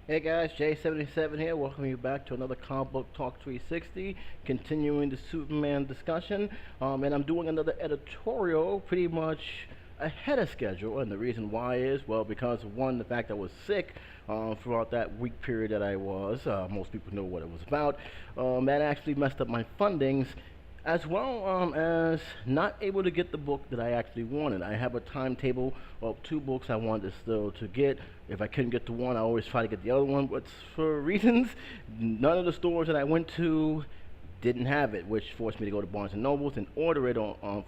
Hey guys, J77 here. Welcome you back to another Comic Book Talk 360, continuing the Superman discussion. And I'm doing another editorial pretty much ahead of schedule. And the reason why is, well, because of one, the fact I was sick throughout that week period that I was. Most people know what it was about. That actually messed up my fundings as well as not able to get the book that I actually wanted. I have a timetable of two books I wanted still to get. If I couldn't get the one, I always try to get the other one, but for reasons, none of the stores that I went to didn't have it, which forced me to go to Barnes and Nobles and order it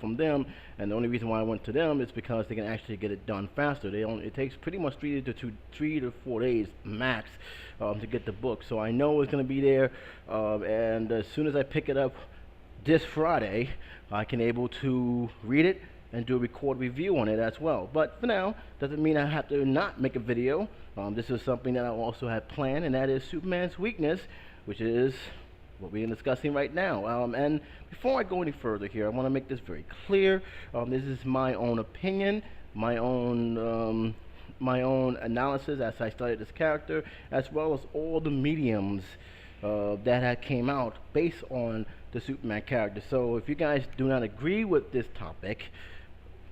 from them. And the only reason why I went to them is because they can actually get it done faster. It takes pretty much 3 to 4 days max to get the book. So I know it's going to be there, and as soon as I pick it up this Friday, I can able to read it and do a record review on it as well. But for now, doesn't mean I have to not make a video. This is something that I also had planned, and that is Superman's weakness, which is what we're discussing right now. And before I go any further here, I want to make this very clear. This is my own opinion, my own analysis as I studied this character, as well as all the mediums that had came out based on the Superman character. So if you guys do not agree with this topic,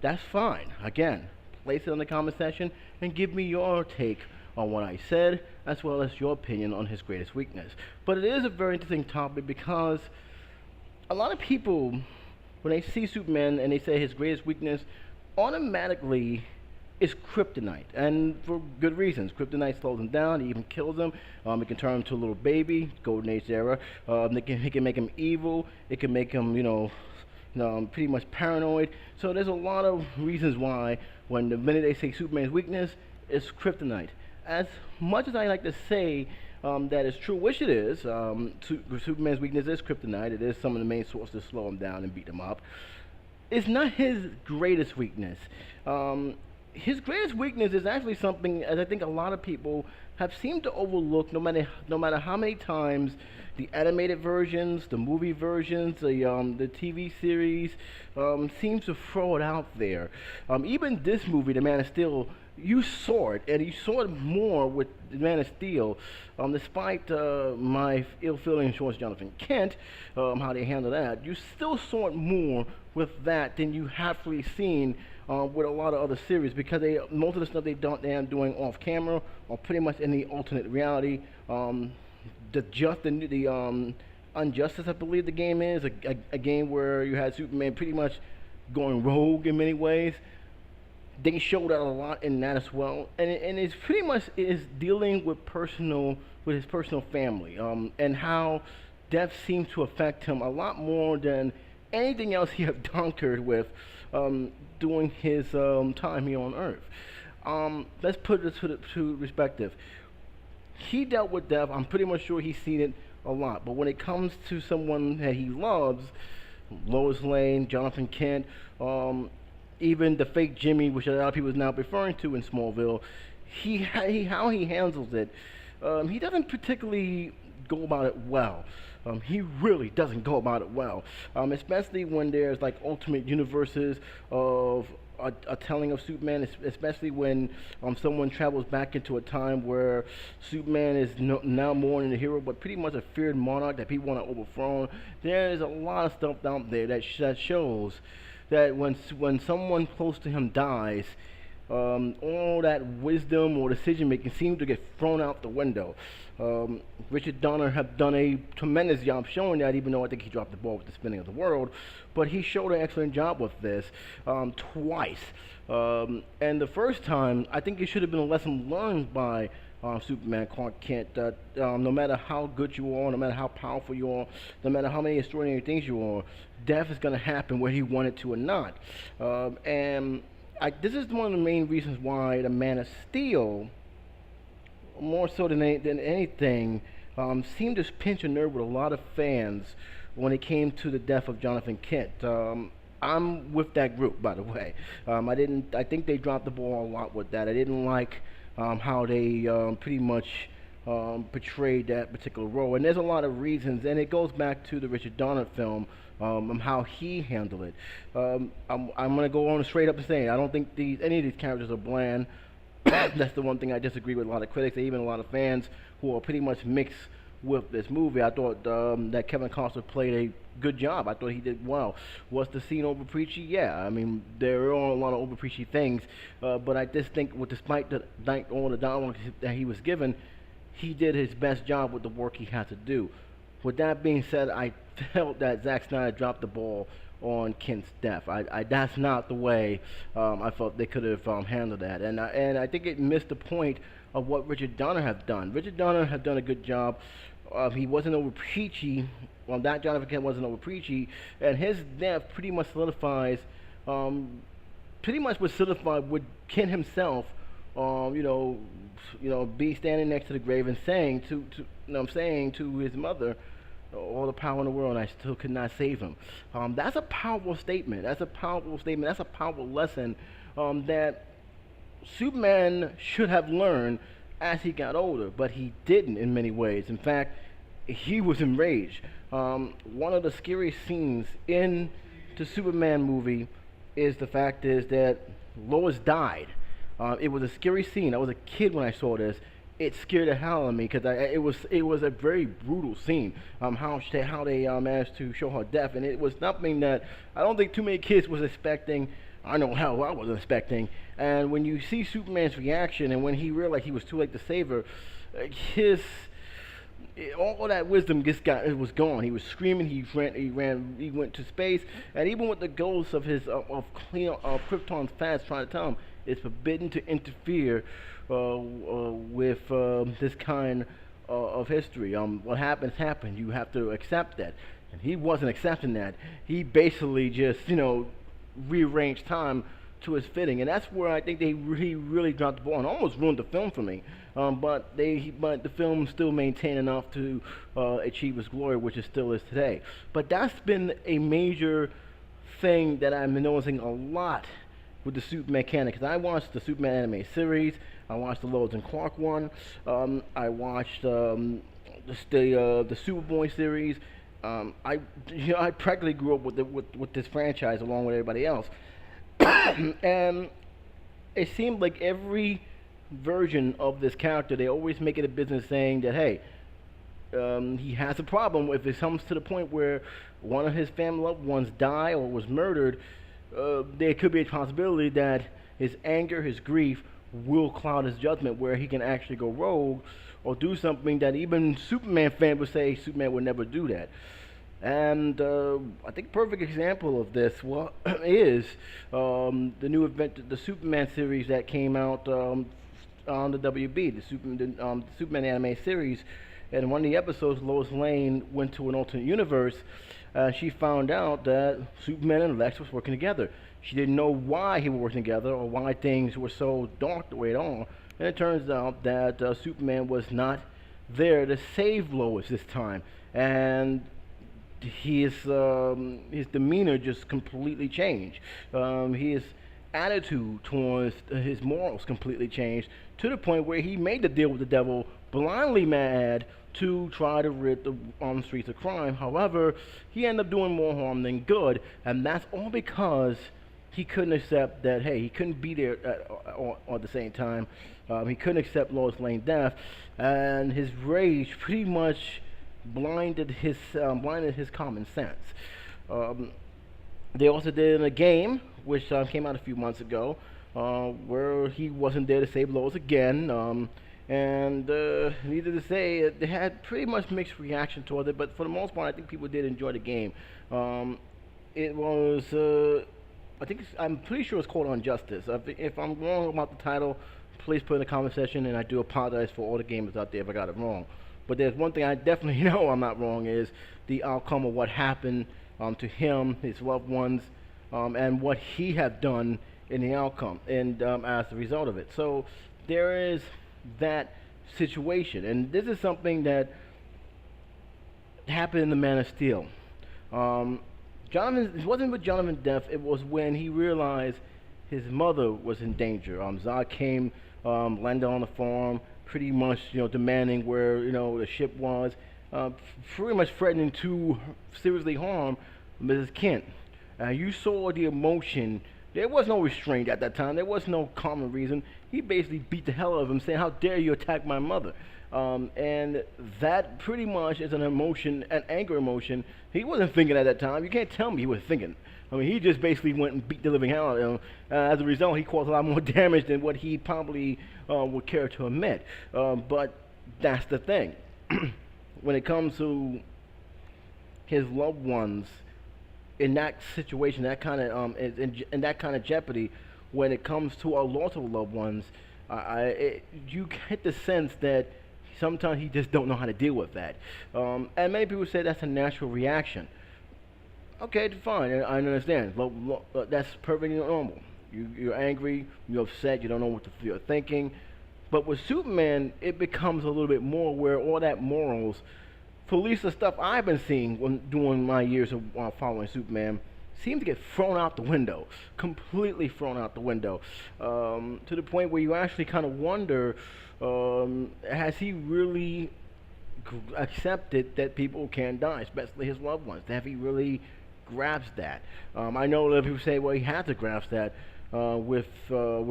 that's fine. Again, place it in the comment section and give me your take on what I said, as well as your opinion on his greatest weakness. But it is a very interesting topic because a lot of people, when they see Superman and they say his greatest weakness, automatically is kryptonite, and for good reasons. Kryptonite slows him down, it even kills him. It can turn him to a little baby, Golden Age era. It can make him evil, it can make him, pretty much paranoid. So there's a lot of reasons why, when the minute they say Superman's weakness, it's kryptonite. As much as I like to say that is true, which it is, Superman's weakness is kryptonite. It is some of the main sources to slow him down and beat him up. It's not his greatest weakness. His greatest weakness is actually something, as I think a lot of people have seemed to overlook, no matter how many times the animated versions, the movie versions, the TV series seems to throw it out there. Even this movie, The Man of Steel, you saw it, and you saw it more with The Man of Steel, despite my ill feelings towards Jonathan Kent, how they handled that. You still saw it more with that than you have really seen with a lot of other series, because most of the stuff they are doing off camera or pretty much in the alternate reality. The Unjustice, I believe the game is a game where you had Superman pretty much going rogue in many ways. They showed that a lot in that as well, and it's pretty much is dealing with his personal family, and how death seems to affect him a lot more than anything else he have conquered with during his time here on Earth. Let's put it to perspective. He dealt with death. I'm pretty much sure he's seen it a lot. But when it comes to someone that he loves, Lois Lane, Jonathan Kent, even the fake Jimmy, which a lot of people is now referring to in Smallville, how he handles it, he doesn't particularly go about it well. He really doesn't go about it well, especially when there's like alternate universes of a telling of Superman, especially when someone travels back into a time where Superman is now more than a hero, but pretty much a feared monarch that people want to overthrow. There's a lot of stuff out there that shows that when someone close to him dies, all that wisdom or decision making seems to get thrown out the window. Richard Donner have done a tremendous job showing that, even though I think he dropped the ball with the spinning of the world. But he showed an excellent job with this twice. And the first time, I think it should have been a lesson learned by Superman, Clark Kent, that no matter how good you are, no matter how powerful you are, no matter how many extraordinary things you are, death is going to happen whether you want it to or not. This is one of the main reasons why the Man of Steel, more so than anything, seemed to pinch a nerve with a lot of fans when it came to the death of Jonathan Kent. I'm with that group, by the way. I think they dropped the ball a lot with that. I didn't like how they pretty much portrayed that particular role, and there's a lot of reasons, and it goes back to the Richard Donner film, how he handled it. I'm going to go on straight up and saying I don't think any of these characters are bland. That's the one thing I disagree with a lot of critics and even a lot of fans who are pretty much mixed with this movie. I thought that Kevin Costner played a good job. I thought he did well. Was the scene over preachy? Yeah. I mean, there are a lot of over preachy things, but I just think, despite all the dialogue that he was given, he did his best job with the work he had to do. With that being said, I felt that Zack Snyder dropped the ball on Kent's death. That's not the way I felt they could have handled that, and I think it missed the point of what Richard Donner had done. Richard Donner had done a good job. He wasn't over preachy. Well, that Jonathan Kent wasn't over preachy, and his death pretty much solidifies, pretty much was solidified with Kent himself, be standing next to the grave and saying to his mother, all the power in the world, and I still could not save him. That's a powerful statement. That's a powerful statement. That's a powerful lesson that Superman should have learned as he got older, but he didn't in many ways. In fact, he was enraged. One of the scariest scenes in the Superman movie is that Lois died. It was a scary scene. I was a kid when I saw this. It scared the hell out of me because it was a very brutal scene. How they managed to show her death, and it was something that I don't think too many kids was expecting. I know how I wasn't expecting. And when you see Superman's reaction, and when he realized he was too late to save her, all that wisdom it was gone. He was screaming. He went to space, and even with the ghosts of Krypton's fans trying to tell him it's forbidden to interfere with this kind of history. What happens happened. You have to accept that. And he wasn't accepting that. He basically just, rearranged time to his fitting, and that's where I think he really dropped the ball and almost ruined the film for me. But the film still maintained enough to achieve its glory, which it still is today. But that's been a major thing that I've been noticing a lot with the Superman canon, because I watched the Superman anime series, I watched the Lois and Clark one, I watched the Superboy series. I practically grew up with this franchise along with everybody else, and it seemed like every version of this character, they always make it a business saying that, hey, he has a problem if it comes to the point where one of his family loved ones die or was murdered. There could be a possibility that his anger, his grief, will cloud his judgment, where he can actually go rogue or do something that even Superman fans would say Superman would never do that. And I think a perfect example of this is the new event, the Superman series that came out on the WB, the Superman anime series. And in one of the episodes, Lois Lane went to an alternate universe. She found out that Superman and Lex was working together. She didn't know why he was working together or why things were so dark the way it are. And it turns out that Superman was not there to save Lois this time, and his demeanor just completely changed. His attitude towards his morals completely changed to the point where he made the deal with the devil, blindly mad, to try to rid the streets of crime. However, he ended up doing more harm than good, and that's all because he couldn't accept that, hey, he couldn't be there at the same time. He couldn't accept Lois Lane's death, and his rage pretty much blinded his common sense. They also did in a game, which came out a few months ago, where he wasn't there to save Lois again. And needless to say, they had pretty much mixed reaction toward it, but for the most part, I think people did enjoy the game. It was, I'm pretty sure it's called Injustice. If I'm wrong about the title, please put in the comment section, and I do apologize for all the gamers out there if I got it wrong. But there's one thing I definitely know I'm not wrong, is the outcome of what happened to him, his loved ones, and what he had done in the outcome, and as a result of it. So there is that situation, and this is something that happened in the Man of Steel. It wasn't with Jonathan Death, it was when he realized his mother was in danger. Zod came, landed on the farm, pretty much, demanding where, the ship was, pretty much threatening to seriously harm Mrs. Kent. You saw the emotion There was no restraint at that time. There was no common reason. He basically beat the hell out of him, saying, "How dare you attack my mother?" And that pretty much is an emotion, an anger emotion. He wasn't thinking at that time. You can't tell me he was thinking. I mean, he just basically went and beat the living hell out of him. As a result, he caused a lot more damage than what he probably would care to admit. But that's the thing. When it comes to his loved ones in that situation, that kind of in that kind of jeopardy, when it comes to our loss of loved ones, you get the sense that sometimes he just don't know how to deal with that. And many people say that's a natural reaction. Okay, fine, I understand. That's perfectly normal. You're angry, you're upset, you don't know what you're thinking. But with Superman, it becomes a little bit more where all that morals, for at least the stuff I've been seeing during my years of following Superman, seem to get thrown out the window, completely thrown out the window, to the point where you actually kind of wonder, has he really accepted that people can die, especially his loved ones? Have he really grasped that? I know that people say, well, he had to grasp that with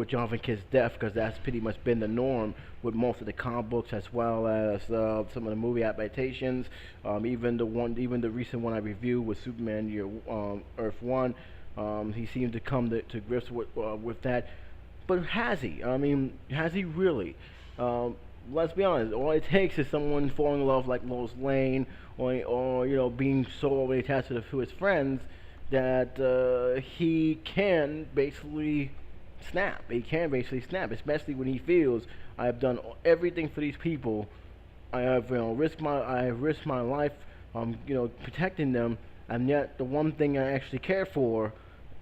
Jonathan Kidd's death, because that's pretty much been the norm with most of the comic books, as well as some of the movie adaptations. Even the recent one I reviewed with Superman Earth One, he seemed to come to grips with that. But has he? I mean, has he really? Let's be honest. All it takes is someone falling in love like Lois Lane, or being so overly attached to his friends that he can basically snap. He can basically snap, especially when he feels, I have done everything for these people. I have risked my life, protecting them, and yet the one thing I actually care for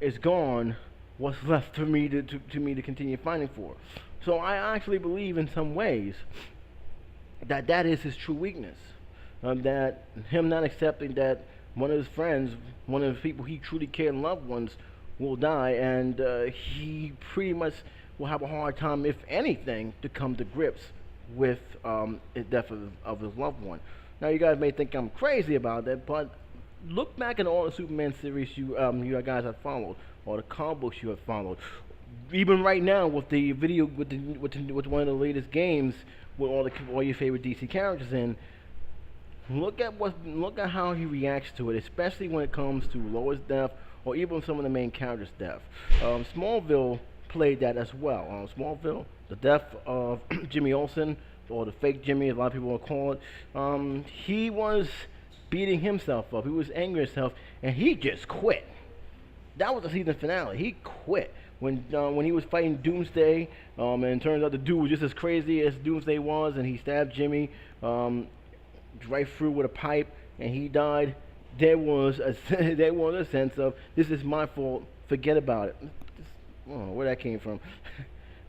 is gone. What's left for me to continue fighting for? So I actually believe in some ways that is his true weakness. That him not accepting that one of his friends, one of the people he truly cared and loved ones, will die, and he pretty much will have a hard time, if anything, to come to grips with the death of his loved one. Now, you guys may think I'm crazy about that, but look back at all the Superman series you guys have followed, or the comic books you have followed. Even right now, with the video, with one of the latest games, with all your favorite DC characters in. Look at how he reacts to it, especially when it comes to Lois Death, or even some of the main characters' death. Smallville played that as well. Smallville, the death of Jimmy Olsen, or the fake Jimmy, as a lot of people will call it. He was beating himself up. He was angry at himself, and he just quit. That was the season finale. He quit when he was fighting Doomsday, and it turns out the dude was just as crazy as Doomsday was, and he stabbed Jimmy right through with a pipe, and he died. There was a sense of, this is my fault, forget about it. I don't know where that came from.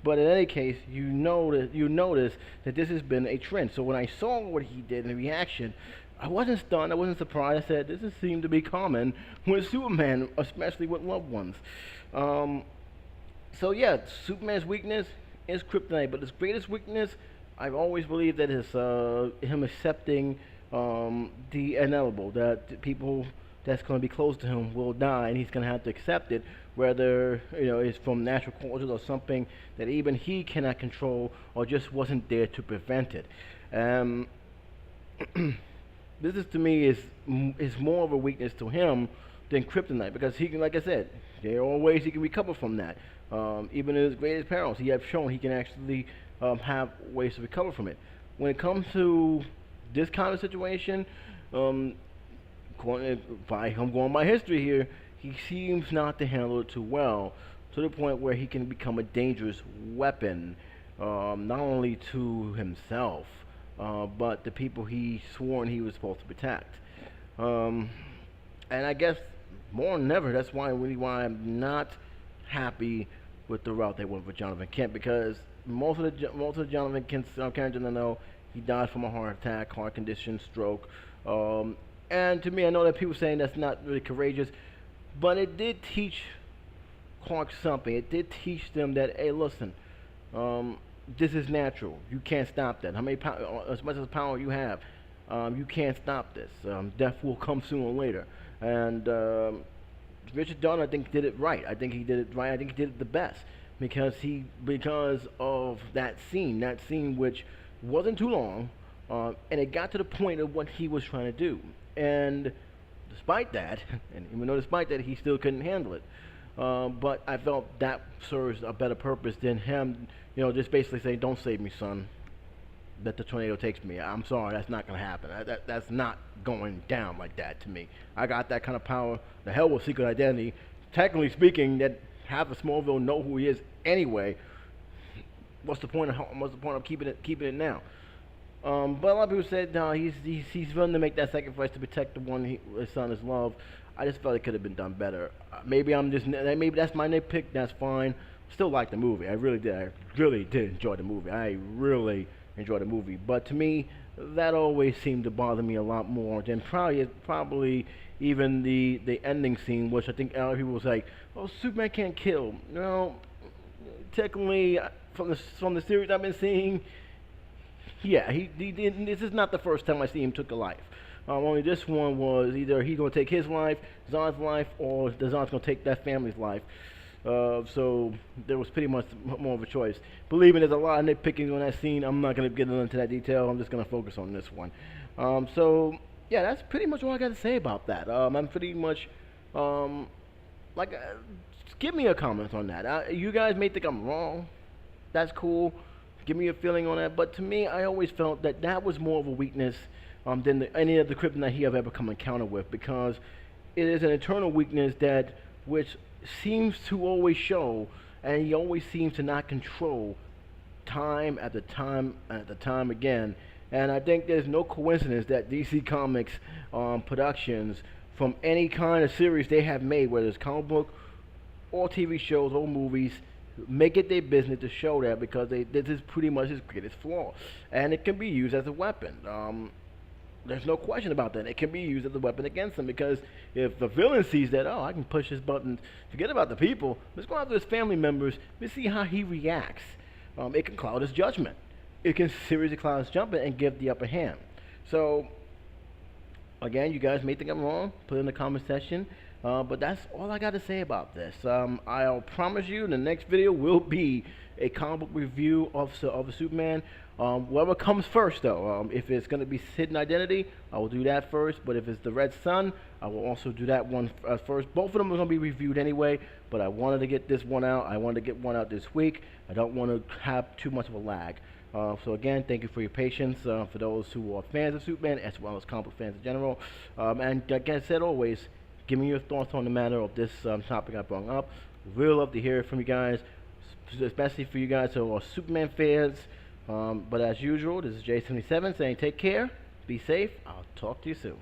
But in any case, you notice that this has been a trend. So when I saw what he did in the reaction, I wasn't stunned, I wasn't surprised. I said, this has seemed to be common with Superman, especially with loved ones. So yeah, Superman's weakness is kryptonite, but his greatest weakness, I've always believed, that is him accepting the inevitable, that the people that's going to be close to him will die, and he's going to have to accept it, whether it's from natural causes or something that even he cannot control, or just wasn't there to prevent it. This is, to me, is more of a weakness to him than kryptonite, because he can, like I said, there are ways he can recover from that. Even in his greatest perils, he has shown he can actually have ways to recover from it. When it comes to this kind of situation, going by history here, he seems not to handle it too well, to the point where he can become a dangerous weapon, not only to himself, but the people he sworn he was supposed to protect. And I guess more than ever, that's why I'm not happy with the route they went for Jonathan Kent, because most of the Jonathan Kent characters I know, he died from a heart attack, heart condition, stroke. And to me, I know that people saying that's not really courageous, but it did teach Clark something. It did teach them that, hey, listen, this is natural. You can't stop that. As much as power you have, you can't stop this. Death will come sooner or later. And Richard Donner, I think, did it right. I think he did it right. I think he did it the best because of that scene which wasn't too long, and it got to the point of what he was trying to do. And despite that, and even though despite that, he still couldn't handle it. But I felt that serves a better purpose than him, just basically saying, "Don't save me, son. That the tornado takes me. I'm sorry, that's not going to happen. That's not going down like that to me. I got that kind of power. The hell with secret identity. Technically speaking, that half of Smallville know who he is anyway. What's the point of keeping it now?" But a lot of people said, no, he's willing to make that sacrifice to protect the one his son has loved. I just felt it could have been done better. Maybe that's my nitpick. That's fine. Still like the movie. I really did. I really did enjoy the movie. I really enjoyed the movie. But to me, that always seemed to bother me a lot more than probably even the ending scene, which I think a lot of people was like, "Oh, Superman can't kill." No, technically, from the series I've been seeing, yeah, he didn't. This is not the first time I see him took a life. Only this one was either he's going to take his life, Zon's life, or the Zon's going to take that family's life. So there was pretty much more of a choice. Believe me, there's a lot of nitpicking on that scene. I'm not going to get into that detail. I'm just going to focus on this one. So yeah, that's pretty much all I got to say about that. I'm pretty much like, give me a comment on that. You guys may think I'm wrong. That's cool. Give me a feeling on that. But to me, I always felt that was more of a weakness than any of the kryptonite he have ever come encounter with, because it is an eternal weakness which seems to always show, and he always seems to not control time after time again. And I think there's no coincidence that DC Comics productions, from any kind of series they have made, whether it's comic book or TV shows or movies, make it their business to show that, because this is pretty much his greatest flaw, and it can be used as a weapon. There's no question about that. It can be used as a weapon against him, because if the villain sees that, oh, I can push his buttons, forget about the people, let's go after his family members, let's see how he reacts. It can cloud his judgment. It can seriously cloud his judgment and give the upper hand. So, again, you guys may think I'm wrong. Put it in the comment section. But that's all I got to say about this. I'll promise you the next video will be a comic book review of Superman. Whatever comes first, though. If it's going to be Hidden Identity, I will do that first. But if it's the Red Sun, I will also do that one first. Both of them are going to be reviewed anyway, but I wanted to get this one out. I wanted to get one out this week. I don't want to have too much of a lag. So again, thank you for your patience, for those who are fans of Superman, as well as comic book fans in general. And like I said, always, give me your thoughts on the matter of this topic I brought up. Really love to hear from you guys, especially for you guys who are Superman fans. But as usual, this is J77 saying take care, be safe. I'll talk to you soon.